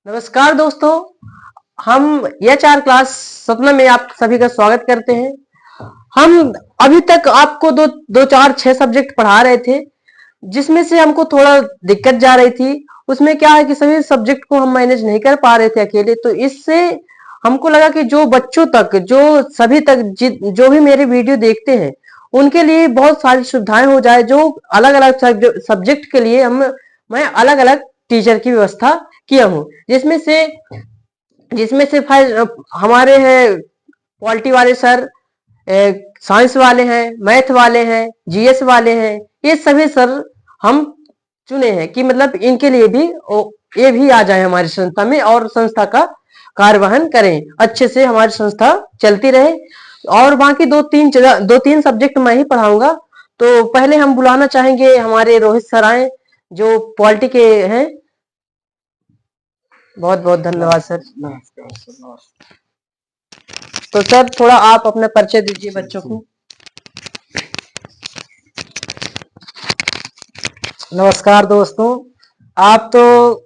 नमस्कार दोस्तों। हम एचआर क्लास सपना में आप सभी का स्वागत करते हैं। हम अभी तक आपको दो दो चार छह सब्जेक्ट पढ़ा रहे थे, जिसमें से हमको थोड़ा दिक्कत जा रही थी। उसमें क्या है कि सभी सब्जेक्ट को हम मैनेज नहीं कर पा रहे थे अकेले, तो इससे हमको लगा कि जो बच्चों तक, जो सभी तक जो भी मेरे वीडियो देखते हैं उनके लिए बहुत सारी सुविधाएं हो जाए। जो अलग अलग सब्जेक्ट के लिए मैं अलग अलग टीचर की व्यवस्था किया हूँ, जिसमें से हमारे हैं पॉलिटी वाले सर, साइंस वाले हैं, मैथ वाले हैं, जीएस वाले हैं। ये सभी सर हम चुने हैं कि मतलब इनके लिए भी ये भी आ जाए हमारी संस्था में और संस्था का कार्यवहन करें, अच्छे से हमारी संस्था चलती रहे। और बाकी दो तीन सब्जेक्ट मैं ही पढ़ाऊंगा। तो पहले हम बुलाना चाहेंगे हमारे रोहित सर आए, जो पॉलिटी के हैं। बहुत बहुत धन्यवाद सर। नमस्कार सर। नमस्कार। तो सर थोड़ा आप अपना परिचय दीजिए बच्चों को। नमस्कार दोस्तों, आप तो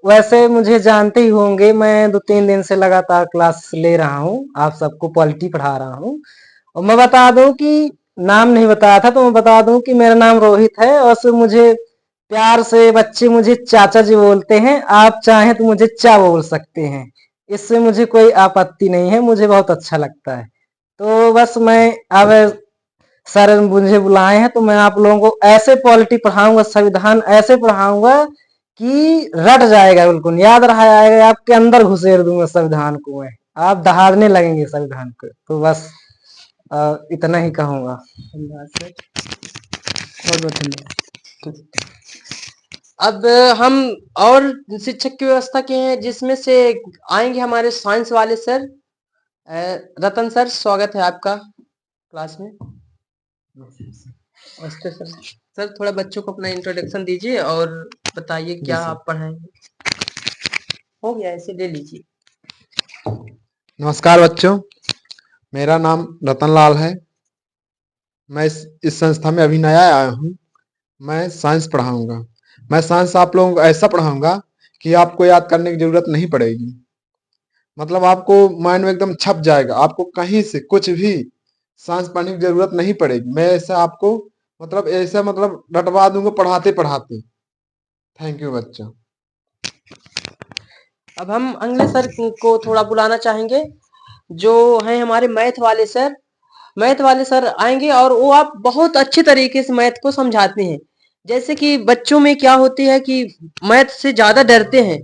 वैसे मुझे जानते ही होंगे। मैं 2-3 दिन से लगातार क्लास ले रहा हूँ, आप सबको पॉलिटी पढ़ा रहा हूँ। और मैं बता दूं कि नाम नहीं बताया था तो मैं बता दूं कि मेरा नाम रोहित है और से मुझे प्यार से बच्चे मुझे चाचा जी बोलते हैं। आप चाहें तो मुझे चा बोल सकते हैं, इससे मुझे कोई आपत्ति नहीं है, मुझे बहुत अच्छा लगता है। तो बस मैं अब सर मुझे बुलाए हैं तो मैं आप लोगों को ऐसे पॉलिटी पढ़ाऊंगा, संविधान ऐसे पढ़ाऊंगा कि रट जाएगा, बिल्कुल याद रहा जाएगा, आपके अंदर घुसेड़ दूंगा संविधान को मैं, आप दहाड़ने लगेंगे संविधान को। तो बस इतना ही कहूंगा। धन्यवाद सर, बहुत बहुत धन्यवाद। अब हम और शिक्षक की व्यवस्था किए हैं, जिसमें से आएंगे हमारे साइंस वाले सर। रतन सर, स्वागत है आपका क्लास में। नमस्ते सर। सर थोड़ा बच्चों को अपना इंट्रोडक्शन दीजिए और बताइए क्या आप पढ़ाएंगे। हो गया, ऐसे ले लीजिए। नमस्कार बच्चों, मेरा नाम रतन लाल है। मैं इस संस्था में अभी नया आया हूँ। मैं साइंस पढ़ाऊंगा। मैं साइंस आप लोगों को ऐसा पढ़ाऊंगा कि आपको याद करने की जरूरत नहीं पड़ेगी। मतलब आपको माइंड में एकदम छप जाएगा, आपको कहीं से कुछ भी साइंस पढ़ने की जरूरत नहीं पड़ेगी। मैं ऐसा आपको मतलब रटवा दूंगा पढ़ाते पढ़ाते। थैंक यू बच्चों। अब हम अगले सर को थोड़ा बुलाना चाहेंगे, जो है हमारे मैथ वाले सर। मैथ वाले सर आएंगे और वो आप बहुत अच्छे तरीके से मैथ को समझाते हैं। जैसे कि बच्चों में क्या होती है कि मैथ से ज्यादा डरते हैं,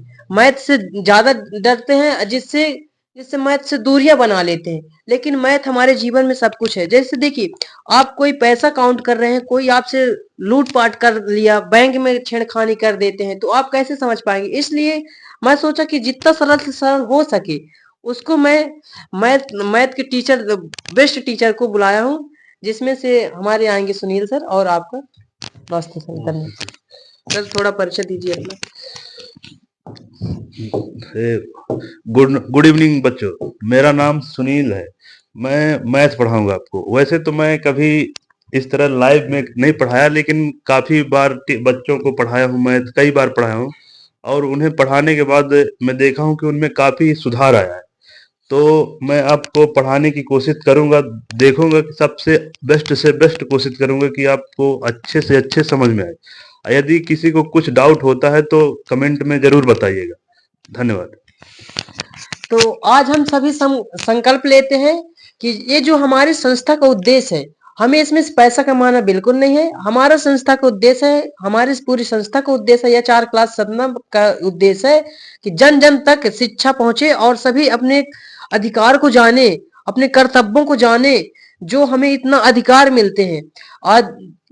जिससे जिससे मैथ से दूरियां बना लेते हैं। लेकिन मैथ हमारे जीवन में सब कुछ है। जैसे देखिए, आप कोई पैसा काउंट कर रहे हैं, कोई आपसे लूटपाट कर लिया, बैंक में छेड़खानी कर देते हैं, तो आप कैसे समझ पाएंगे। इसलिए मैं सोचा कि जितना सरल से सरल हो सके उसको मैं मैथ मैथ के टीचर, बेस्ट टीचर को बुलाया हूँ, जिसमें से हमारे आएंगे सुनील सर और आपका नमस्ते सर। धन्यवाद सर, थोड़ा परिचय दीजिए अपना। गुड इवनिंग बच्चों, मेरा नाम सुनील है। मैं मैथ पढ़ाऊंगा आपको। वैसे तो मैं कभी इस तरह लाइव में नहीं पढ़ाया, लेकिन काफी बार बच्चों को पढ़ाया हूँ। मैथ कई बार पढ़ाया हूँ और उन्हें पढ़ाने के बाद मैं देखा हूँ कि उनमें काफी सुधार आया है। तो मैं आपको पढ़ाने की कोशिश करूंगा, देखूंगा कि सबसे बेस्ट से बेस्ट कोशिश करूंगा कि आपको अच्छे से अच्छे समझ में आए। यदि किसी को कुछ डाउट होता है तो कमेंट में जरूर बताइएगा। धन्यवाद। तो आज हम सभी संकल्प लेते हैं कि ये जो हमारी संस्था का उद्देश्य है, हमें इसमें से पैसा कमाना बिल्कुल नहीं है। हमारा संस्था का उद्देश्य है, हमारी पूरी संस्था का उद्देश्य है, या 4 क्लास सपना का उद्देश्य है कि जन जन तक शिक्षा पहुंचे और सभी अपने अधिकार को जाने, अपने कर्तव्यों को जाने, जो हमें इतना अधिकार मिलते हैं। आज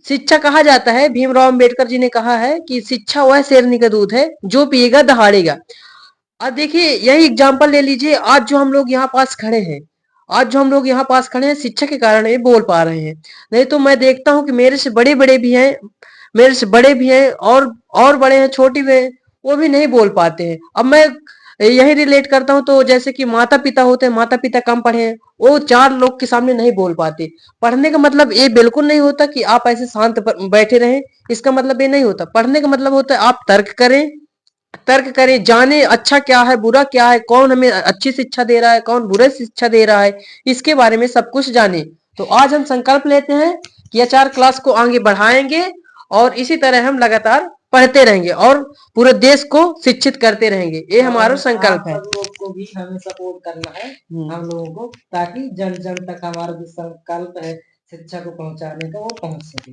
शिक्षा कहा जाता है, भीमराव अंबेडकर जी ने कहा है कि शिक्षा वह शेरनी का दूध है जो पिएगा दहाड़ेगा। अब देखिए, यही एग्जांपल ले लीजिए। आज जो हम लोग यहाँ पास खड़े हैं, शिक्षा के कारण ये बोल पा रहे हैं। नहीं तो मैं देखता हूँ कि मेरे से बड़े भी हैं और बड़े हैं, छोटे भी हैं, वो भी नहीं बोल पाते हैं। अब मैं यही रिलेट करता हूँ, तो जैसे कि माता पिता होते हैं, माता पिता कम पढ़े हैं, वो 4 लोग के सामने नहीं बोल पाते। पढ़ने का मतलब ये बिल्कुल नहीं होता कि आप ऐसे शांत बैठे रहें। इसका मतलब ये नहीं होता। पढ़ने का मतलब होता है आप तर्क करें, तर्क करें, जाने अच्छा क्या है, बुरा क्या है, कौन हमें अच्छी शिक्षा दे रहा है, कौन बुरी शिक्षा दे रहा है, इसके बारे में सब कुछ जाने। तो आज हम संकल्प लेते हैं कि एचआर क्लास को आगे बढ़ाएंगे और इसी तरह हम लगातार पढ़ते रहेंगे और पूरे देश को शिक्षित करते रहेंगे। ये हमारा संकल्प है। आप सब लोग को भी हमें सपोर्ट करना है, हम लोगों को, ताकि जन जन तक हमारा जो संकल्प है शिक्षा को पहुंचाने का वो पहुंच सके।